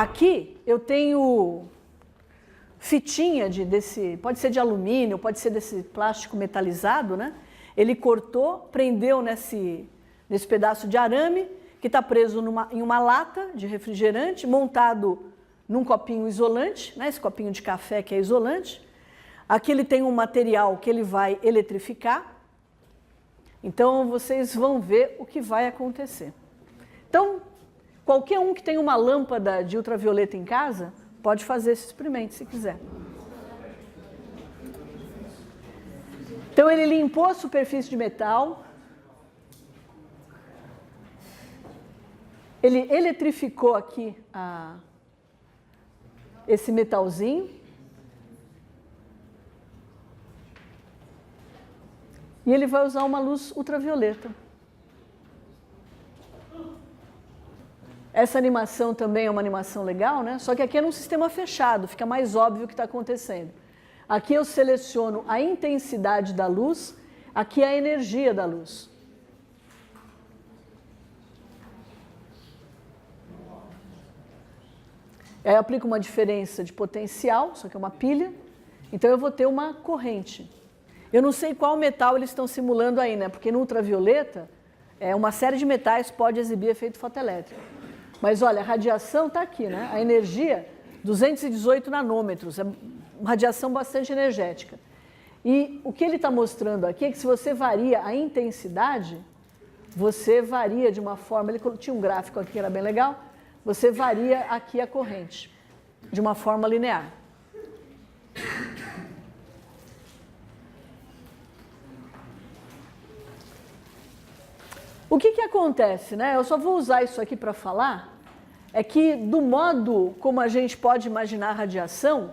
Aqui eu tenho fitinha pode ser de alumínio, pode ser desse plástico metalizado, né? Ele cortou, prendeu nesse pedaço de arame, que está preso em uma lata de refrigerante, montado num copinho isolante, né? Esse copinho de café que é isolante. Aqui ele tem um material que ele vai eletrificar. Então, vocês vão ver o que vai acontecer. Então, qualquer um que tenha uma lâmpada de ultravioleta em casa, pode fazer esse experimento, se quiser. Então, ele limpou a superfície de metal. Ele eletrificou aqui esse metalzinho. E ele vai usar uma luz ultravioleta. Essa animação também é uma animação legal, né? Só que aqui é num sistema fechado, fica mais óbvio o que está acontecendo. Aqui eu seleciono a intensidade da luz, aqui é a energia da luz. Aí eu aplico uma diferença de potencial, só que é uma pilha, então eu vou ter uma corrente. Eu não sei qual metal eles estão simulando aí, né? Porque no ultravioleta, uma série de metais pode exibir efeito fotoelétrico. Mas olha, a radiação está aqui, né? A energia, 218 nanômetros, é uma radiação bastante energética. E o que ele está mostrando aqui é que se você varia a intensidade, você varia de uma forma, ele tinha um gráfico aqui que era bem legal, você varia aqui a corrente, de uma forma linear. O que acontece, né? Eu só vou usar isso aqui para falar, é que do modo como a gente pode imaginar a radiação,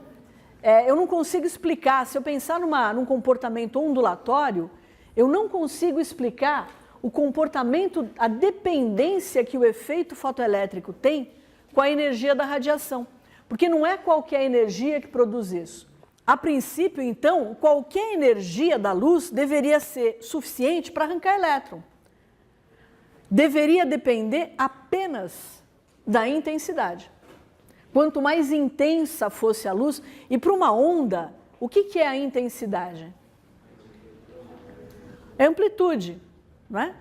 eu não consigo explicar, se eu pensar num comportamento ondulatório, eu não consigo explicar o comportamento, a dependência que o efeito fotoelétrico tem com a energia da radiação. Porque não é qualquer energia que produz isso. A princípio, então, qualquer energia da luz deveria ser suficiente para arrancar elétron. Deveria depender apenas da intensidade. Quanto mais intensa fosse a luz, e para uma onda, o que é a intensidade? É amplitude, não é?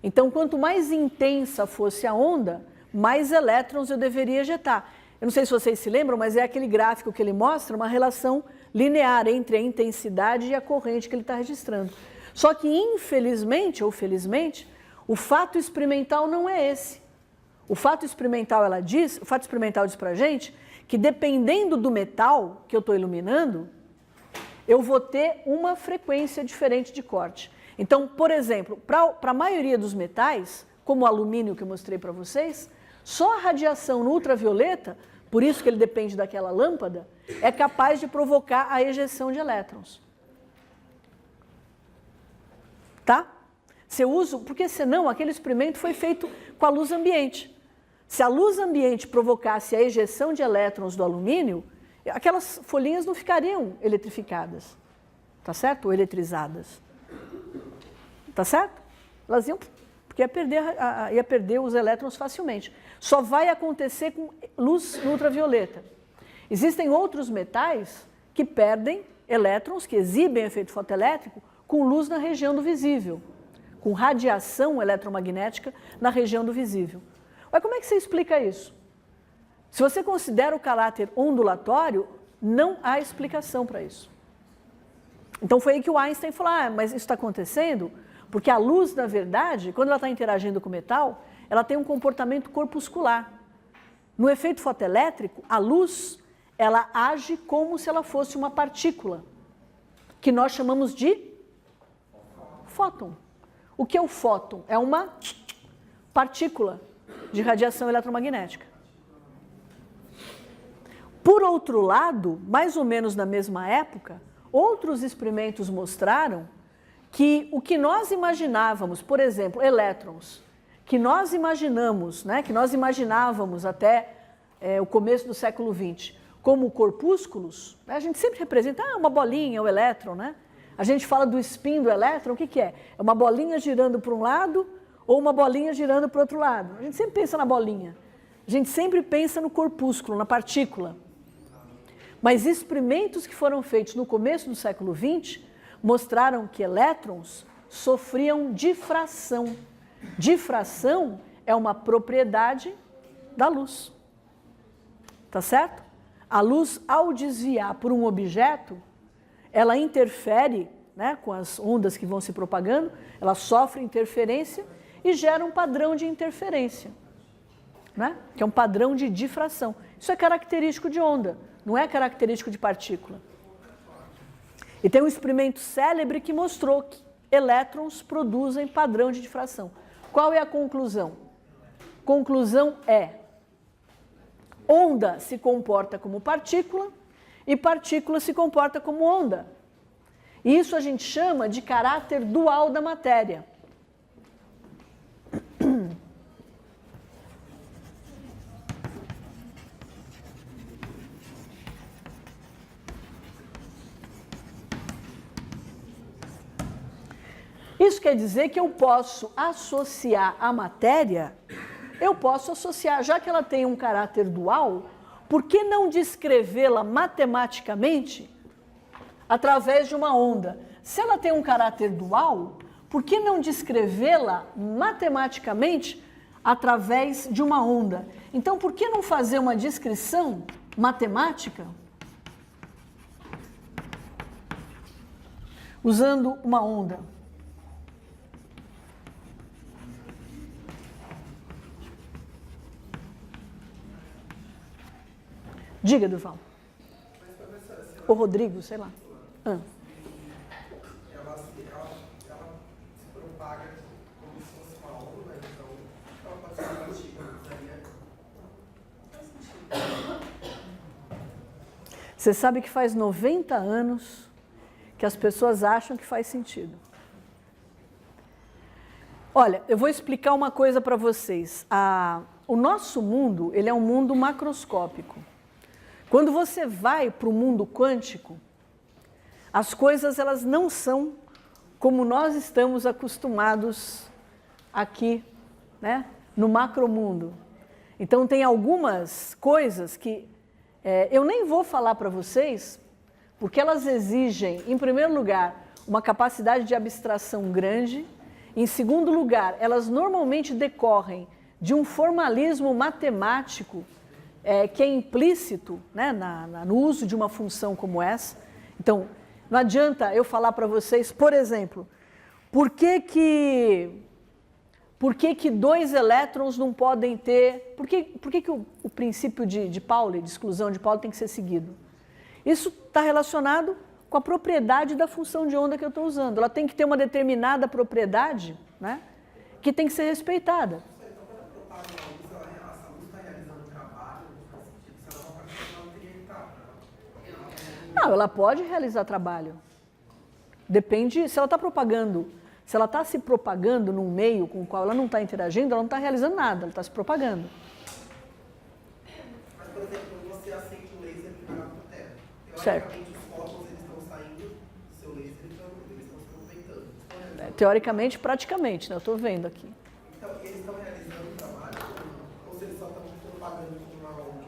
Então, quanto mais intensa fosse a onda, mais elétrons eu deveria ejetar. Eu não sei se vocês se lembram, mas é aquele gráfico que ele mostra uma relação linear entre a intensidade e a corrente que ele está registrando. Só que, infelizmente ou felizmente, o fato experimental não é esse. O fato experimental diz para a gente que dependendo do metal que eu estou iluminando, eu vou ter uma frequência diferente de corte. Então, por exemplo, para a maioria dos metais, como o alumínio que eu mostrei para vocês, só a radiação no ultravioleta, por isso que ele depende daquela lâmpada, é capaz de provocar a ejeção de elétrons. Tá? Se eu uso, porque senão aquele experimento foi feito com a luz ambiente. Se a luz ambiente provocasse a ejeção de elétrons do alumínio, aquelas folhinhas não ficariam eletrificadas, tá certo? Ou eletrizadas. Tá certo? Elas iam, porque ia perder os elétrons facilmente. Só vai acontecer com luz ultravioleta. Existem outros metais que perdem elétrons, que exibem efeito fotoelétrico, com luz na região do visível, com radiação eletromagnética na região do visível. Mas como é que você explica isso? Se você considera o caráter ondulatório, não há explicação para isso. Então foi aí que o Einstein falou, mas isso está acontecendo porque a luz, na verdade, quando ela está interagindo com o metal, ela tem um comportamento corpuscular. No efeito fotoelétrico, a luz, ela age como se ela fosse uma partícula, que nós chamamos de fóton. O que é o fóton? É uma partícula de radiação eletromagnética. Por outro lado, mais ou menos na mesma época, outros experimentos mostraram que o que nós imaginávamos, por exemplo, elétrons, que nós imaginamos, né, que nós imaginávamos até o começo do século XX, como corpúsculos, né, a gente sempre representa uma bolinha, o elétron, né? A gente fala do spin do elétron, o que é? É uma bolinha girando para um lado ou uma bolinha girando para o outro lado. A gente sempre pensa na bolinha. A gente sempre pensa no corpúsculo, na partícula. Mas experimentos que foram feitos no começo do século XX mostraram que elétrons sofriam difração. Difração é uma propriedade da luz. Tá certo? A luz, ao desviar por um objeto, ela interfere, né, com as ondas que vão se propagando, ela sofre interferência e gera um padrão de interferência, né, que é um padrão de difração. Isso é característico de onda, não é característico de partícula. E tem um experimento célebre que mostrou que elétrons produzem padrão de difração. Qual é a conclusão? Conclusão é: onda se comporta como partícula e partícula se comporta como onda. Isso a gente chama de caráter dual da matéria. Isso quer dizer que eu posso associar a matéria, já que ela tem um caráter dual, por que não descrevê-la matematicamente através de uma onda? Se ela tem um caráter dual, por que não descrevê-la matematicamente através de uma onda? Então, por que não fazer uma descrição matemática usando uma onda? Diga, Durval. O Rodrigo, sei lá. Ela se propaga como se fosse uma onda, então ela pode ser uma partícula. Você sabe que faz 90 anos que as pessoas acham que faz sentido. Olha, eu vou explicar uma coisa para vocês. O nosso mundo, ele é um mundo macroscópico. Quando você vai para o mundo quântico, as coisas elas não são como nós estamos acostumados aqui, né, no macromundo. Então tem algumas coisas que eu nem vou falar para vocês, porque elas exigem, em primeiro lugar, uma capacidade de abstração grande. Em segundo lugar, elas normalmente decorrem de um formalismo matemático que é implícito, né, no uso de uma função como essa. Então, não adianta eu falar para vocês, por exemplo, por que dois elétrons não podem ter... Por que o princípio de Pauli, de exclusão de Pauli, tem que ser seguido? Isso está relacionado com a propriedade da função de onda que eu estou usando. Ela tem que ter uma determinada propriedade, né, que tem que ser respeitada. Não, ela pode realizar trabalho. Depende, se ela está propagando, se ela está se propagando num meio com o qual ela não está interagindo, ela não está realizando nada, ela está se propagando. Mas, por exemplo, você aceita o laser que vai para a Terra. Teoricamente, os fótons eles estão saindo do seu laser e eles estão se aproveitando. Teoricamente, praticamente, né? Eu estou vendo aqui. Então, eles estão realizando o trabalho ou se eles só estão propagando como uma onda?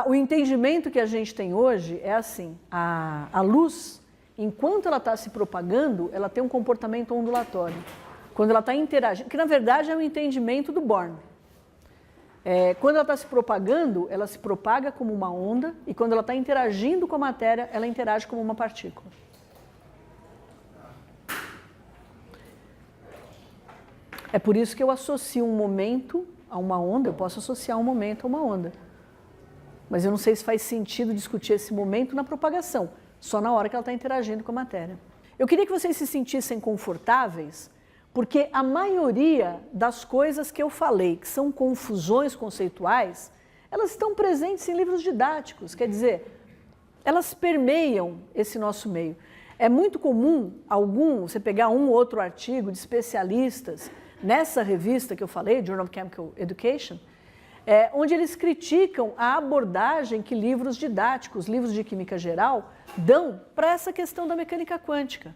O entendimento que a gente tem hoje é assim, a luz, enquanto ela está se propagando, ela tem um comportamento ondulatório. Quando ela está interagindo, que na verdade é o entendimento do Born. Quando ela está se propagando, ela se propaga como uma onda, e quando ela está interagindo com a matéria, ela interage como uma partícula. É por isso que eu associo um momento a uma onda, eu posso associar um momento a uma onda. Mas eu não sei se faz sentido discutir esse momento na propagação, só na hora que ela está interagindo com a matéria. Eu queria que vocês se sentissem confortáveis, porque a maioria das coisas que eu falei, que são confusões conceituais, elas estão presentes em livros didáticos, quer dizer, elas permeiam esse nosso meio. É muito comum você pegar um ou outro artigo de especialistas nessa revista que eu falei, Journal of Chemical Education, onde eles criticam a abordagem que livros didáticos, livros de química geral, dão para essa questão da mecânica quântica.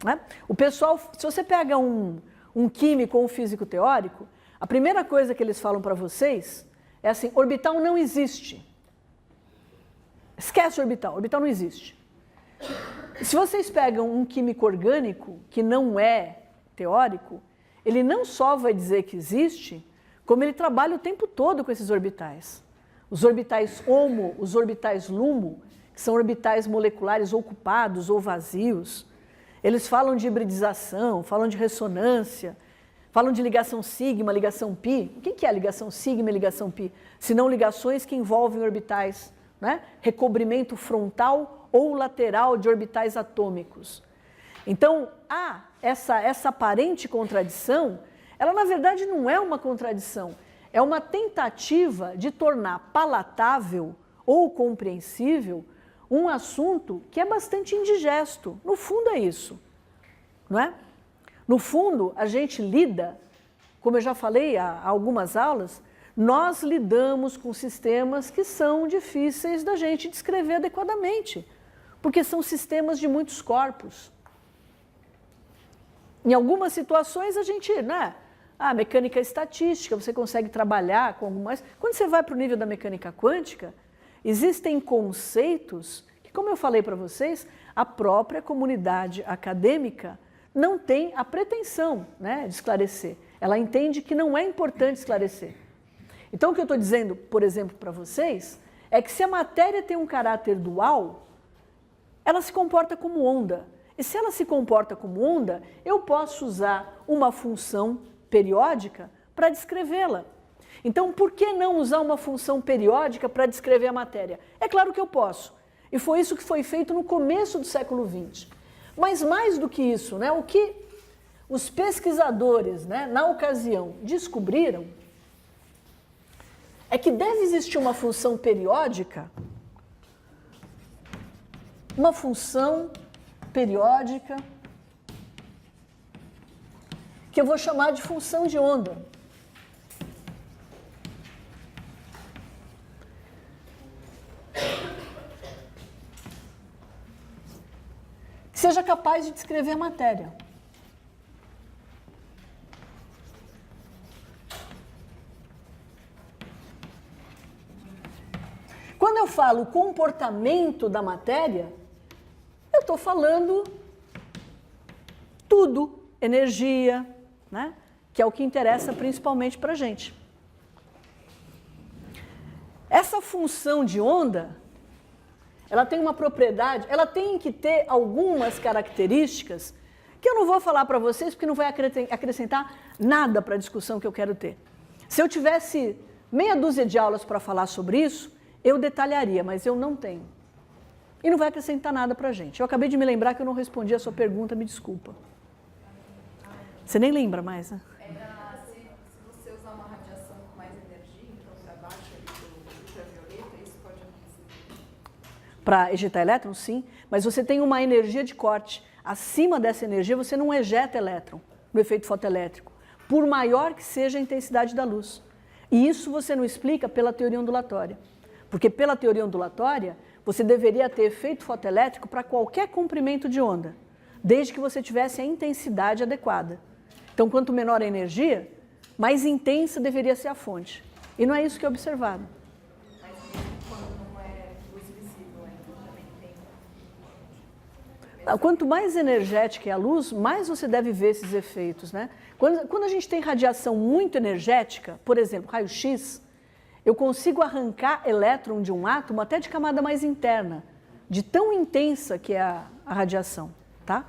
Né? O pessoal, se você pega um químico ou um físico teórico, A primeira coisa que eles falam para vocês é assim, orbital não existe. Esquece orbital não existe. Se vocês pegam um químico orgânico, que não é teórico, ele não só vai dizer que existe, como ele trabalha o tempo todo com esses orbitais. Os orbitais HOMO, os orbitais LUMO, que são orbitais moleculares ocupados ou vazios. Eles falam de hibridização, falam de ressonância, falam de ligação sigma, ligação pi. O que é ligação sigma e ligação pi? Senão ligações que envolvem orbitais, né? Recobrimento frontal ou lateral de orbitais atômicos. Então, essa aparente contradição, ela na verdade não é uma contradição, é uma tentativa de tornar palatável ou compreensível um assunto que é bastante indigesto. No fundo é isso, não é? No fundo, a gente lida, como eu já falei há algumas aulas, nós lidamos com sistemas que são difíceis da gente descrever adequadamente, porque são sistemas de muitos corpos. Em algumas situações a gente, né? Mecânica estatística, você consegue trabalhar com algumas... Quando você vai para o nível da mecânica quântica, existem conceitos que, como eu falei para vocês, a própria comunidade acadêmica não tem a pretensão, né, de esclarecer. Ela entende que não é importante esclarecer. Então, o que eu estou dizendo, por exemplo, para vocês, é que se a matéria tem um caráter dual, ela se comporta como onda. E se ela se comporta como onda, eu posso usar uma função periódica para descrevê-la. Então, por que não usar uma função periódica para descrever a matéria? É claro que eu posso. E foi isso que foi feito no começo do século XX. Mas mais do que isso, né, o que os pesquisadores, né, na ocasião, descobriram é que deve existir uma função periódica, uma função periódica que eu vou chamar de função de onda. Que seja capaz de descrever a matéria. Quando eu falo comportamento da matéria, eu estou falando tudo, energia, né? Que é o que interessa principalmente para a gente. Essa função de onda, ela tem uma propriedade, ela tem que ter algumas características que eu não vou falar para vocês porque não vai acrescentar nada para a discussão que eu quero ter. Se eu tivesse meia dúzia de aulas para falar sobre isso, eu detalharia, mas eu não tenho. E não vai acrescentar nada para a gente. Eu acabei de me lembrar que eu não respondi a sua pergunta, me desculpa. Você nem lembra mais, né? Se você usar uma radiação com mais energia, então para baixo do ultravioleta, isso pode acontecer? Para ejetar elétrons, sim, mas você tem uma energia de corte. Acima dessa energia, você não ejeta elétron no efeito fotoelétrico, por maior que seja a intensidade da luz. E isso você não explica pela teoria ondulatória. Porque pela teoria ondulatória, você deveria ter efeito fotoelétrico para qualquer comprimento de onda, desde que você tivesse a intensidade adequada. Então, quanto menor a energia, mais intensa deveria ser a fonte. E não é isso que é observado. Mas mesmo quando não é luz visível, então também tem... Quanto mais energética é a luz, mais você deve ver esses efeitos, né? Quando a gente tem radiação muito energética, por exemplo, raio-x, eu consigo arrancar elétron de um átomo até de camada mais interna, de tão intensa que é a radiação, tá?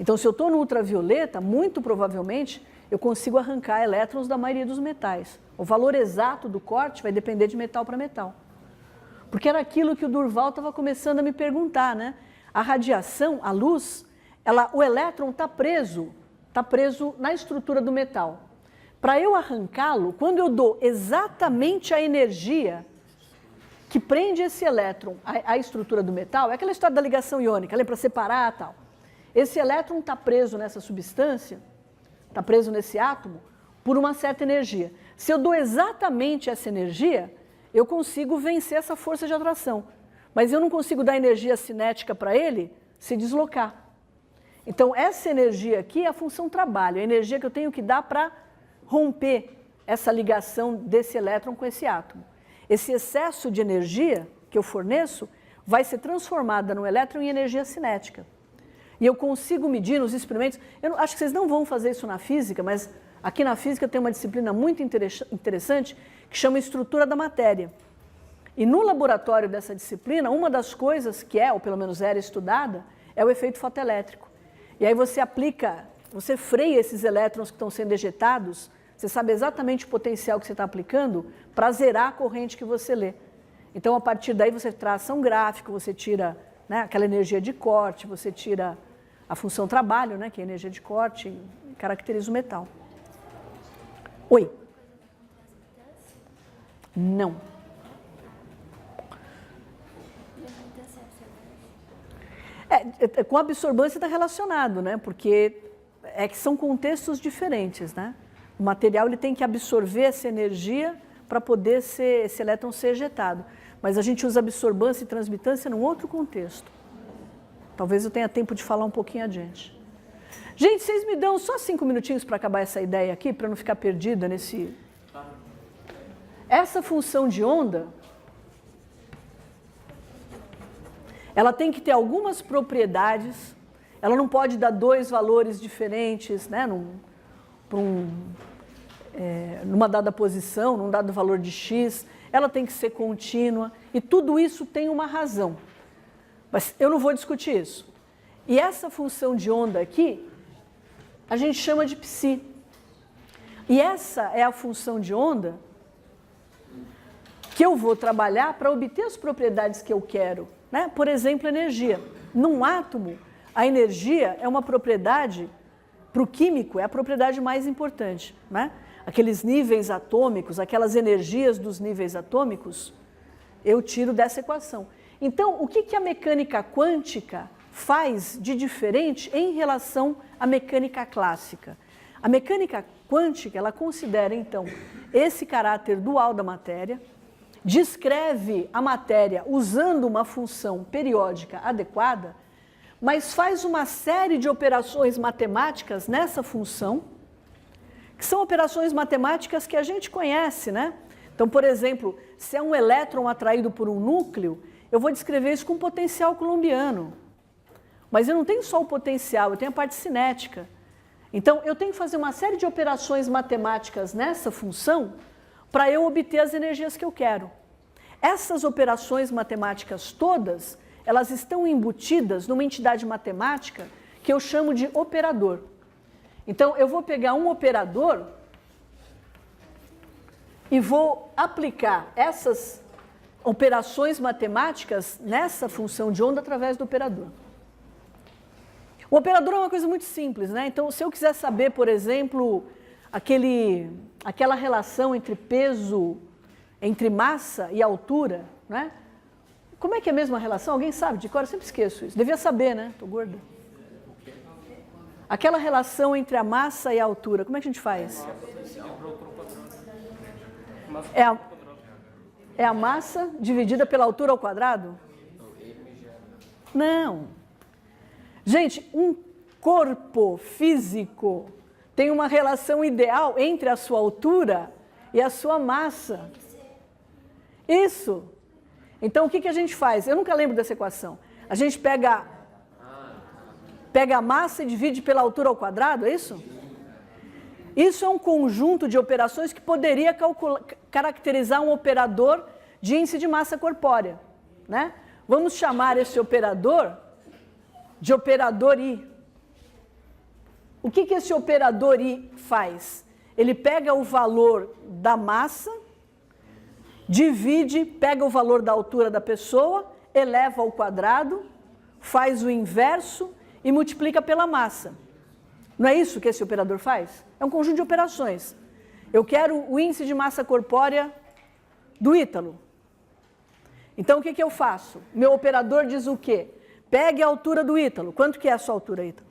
Então, se eu estou no ultravioleta, muito provavelmente eu consigo arrancar elétrons da maioria dos metais. O valor exato do corte vai depender de metal para metal. Porque era aquilo que o Durval estava começando a me perguntar, né? A radiação, a luz, o elétron está preso na estrutura do metal. Para eu arrancá-lo, quando eu dou exatamente a energia que prende esse elétron à estrutura do metal, é aquela história da ligação iônica, lembra, para separar e tal. Esse elétron está preso nessa substância, está preso nesse átomo, por uma certa energia. Se eu dou exatamente essa energia, eu consigo vencer essa força de atração. Mas eu não consigo dar energia cinética para ele se deslocar. Então, essa energia aqui é a função trabalho, a energia que eu tenho que dar para romper essa ligação desse elétron com esse átomo. Esse excesso de energia que eu forneço vai ser transformada no elétron em energia cinética. E eu consigo medir nos experimentos, acho que vocês não vão fazer isso na física, mas aqui na física tem uma disciplina muito interessante que chama estrutura da matéria. E no laboratório dessa disciplina, uma das coisas que ou pelo menos era estudada, é o efeito fotoelétrico. E aí você aplica, você freia esses elétrons que estão sendo ejetados, você sabe exatamente o potencial que você está aplicando para zerar a corrente que você lê. Então, a partir daí, você traça um gráfico, você tira, né, aquela energia de corte, você tira a função trabalho, né, que é a energia de corte, e caracteriza o metal. Oi? Não. Com a absorvância está relacionado, né? Porque que são contextos diferentes, né? O material ele tem que absorver essa energia para poder esse elétron ser ejetado. Mas a gente usa absorbância e transmitância num outro contexto. Talvez eu tenha tempo de falar um pouquinho adiante. Gente, vocês me dão só 5 minutinhos para acabar essa ideia aqui, para não ficar perdida nesse... Essa função de onda, ela tem que ter algumas propriedades, ela não pode dar 2 valores diferentes, né, numa dada posição, num dado valor de x, ela tem que ser contínua, e tudo isso tem uma razão. Mas eu não vou discutir isso. E essa função de onda aqui, a gente chama de psi. E essa é a função de onda que eu vou trabalhar para obter as propriedades que eu quero, né? Por exemplo, energia. Num átomo, a energia é uma propriedade, para o químico, é a propriedade mais importante, né? Aqueles níveis atômicos, aquelas energias dos níveis atômicos, eu tiro dessa equação. Então, o que a mecânica quântica faz de diferente em relação à mecânica clássica? A mecânica quântica, ela considera, então, esse caráter dual da matéria, descreve a matéria usando uma função periódica adequada, mas faz uma série de operações matemáticas nessa função, que são operações matemáticas que a gente conhece, né? Então, por exemplo, se é um elétron atraído por um núcleo, eu vou descrever isso com potencial coulombiano. Mas eu não tenho só o potencial, eu tenho a parte cinética. Então, eu tenho que fazer uma série de operações matemáticas nessa função para eu obter as energias que eu quero. Essas operações matemáticas todas, elas estão embutidas numa entidade matemática que eu chamo de operador. Então, eu vou pegar um operador e vou aplicar essas operações matemáticas nessa função de onda através do operador. O operador é uma coisa muito simples, né? Então, se eu quiser saber, por exemplo, aquela relação entre peso, entre massa e altura, né? Como é que é a mesma relação? Alguém sabe de cor? Eu sempre esqueço isso. Devia saber, né? Estou gorda. Aquela relação entre a massa e a altura, como é que a gente faz? É a massa dividida pela altura ao quadrado? Não. Gente, um corpo físico tem uma relação ideal entre a sua altura e a sua massa. Isso. Então, o que a gente faz? Eu nunca lembro dessa equação. A gente pega a massa e divide pela altura ao quadrado, é isso? Isso é um conjunto de operações que poderia caracterizar um operador de índice de massa corpórea, né? Vamos chamar esse operador de operador I. O que esse operador I faz? Ele pega o valor da massa, pega o valor da altura da pessoa, eleva ao quadrado, faz o inverso e multiplica pela massa. Não é isso que esse operador faz? É um conjunto de operações. Eu quero o índice de massa corpórea do Ítalo. Então, o que eu faço? Meu operador diz o quê? Pegue a altura do Ítalo. Quanto que é a sua altura, Ítalo?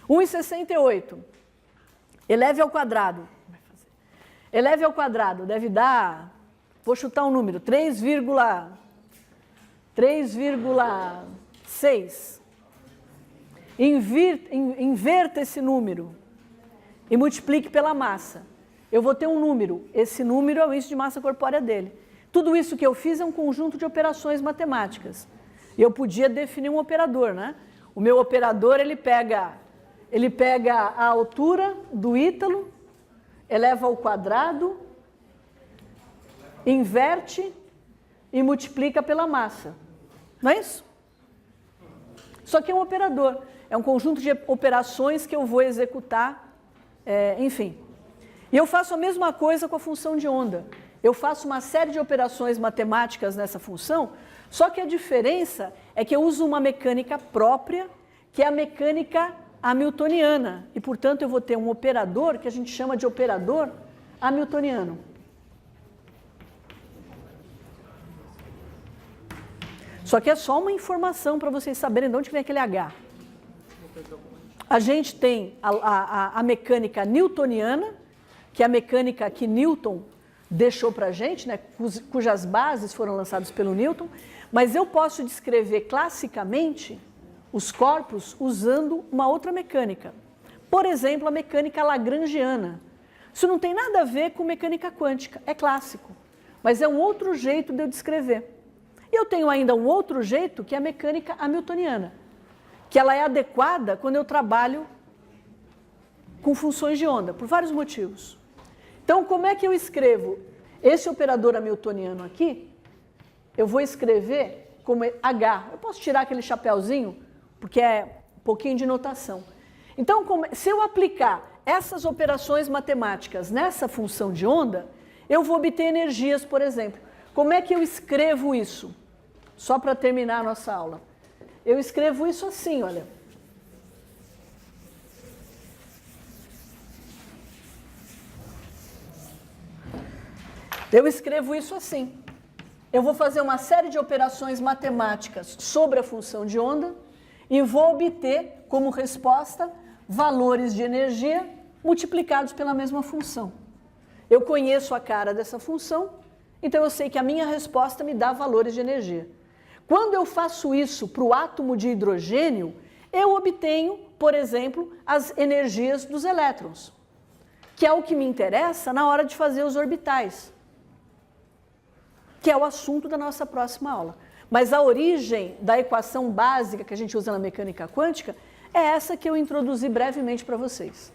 1,68. Eleve ao quadrado. Eleve ao quadrado. Deve dar, vou chutar um número, 3,6. Inverta esse número e multiplique pela massa. eu vou ter um número. Esse número é o índice de massa corpórea dele. Tudo isso que eu fiz é um conjunto de operações matemáticas. E eu podia definir um operador, né? O meu operador, ele pega a altura do Ítalo, eleva ao quadrado, inverte e multiplica pela massa. Não é isso? Só que é um operador. É um conjunto de operações que eu vou executar, enfim. E eu faço a mesma coisa com a função de onda. Eu faço uma série de operações matemáticas nessa função, só que a diferença é que eu uso uma mecânica própria, que é a mecânica hamiltoniana. E, portanto, eu vou ter um operador que a gente chama de operador hamiltoniano. Só que é só uma informação para vocês saberem de onde vem aquele H. A gente tem a mecânica newtoniana, que é a mecânica que Newton deixou para a gente, né, cujas bases foram lançadas pelo Newton, mas eu posso descrever classicamente os corpos usando uma outra mecânica. Por exemplo, a mecânica lagrangiana. Isso não tem nada a ver com mecânica quântica, é clássico, mas é um outro jeito de eu descrever. E eu tenho ainda um outro jeito, que é a mecânica hamiltoniana, que ela é adequada quando eu trabalho com funções de onda, por vários motivos. Então, como é que eu escrevo esse operador hamiltoniano aqui? Eu vou escrever como H. Eu posso tirar aquele chapéuzinho, porque é um pouquinho de notação. Então, se eu aplicar essas operações matemáticas nessa função de onda, eu vou obter energias, por exemplo. Como é que eu escrevo isso? Só para terminar a nossa aula. Eu escrevo isso assim, olha. Eu escrevo isso assim. Eu vou fazer uma série de operações matemáticas sobre a função de onda e vou obter, como resposta, valores de energia multiplicados pela mesma função. Eu conheço a cara dessa função, então eu sei que a minha resposta me dá valores de energia. Quando eu faço isso para o átomo de hidrogênio, eu obtenho, por exemplo, as energias dos elétrons, que é o que me interessa na hora de fazer os orbitais, que é o assunto da nossa próxima aula. Mas a origem da equação básica que a gente usa na mecânica quântica é essa que eu introduzi brevemente para vocês.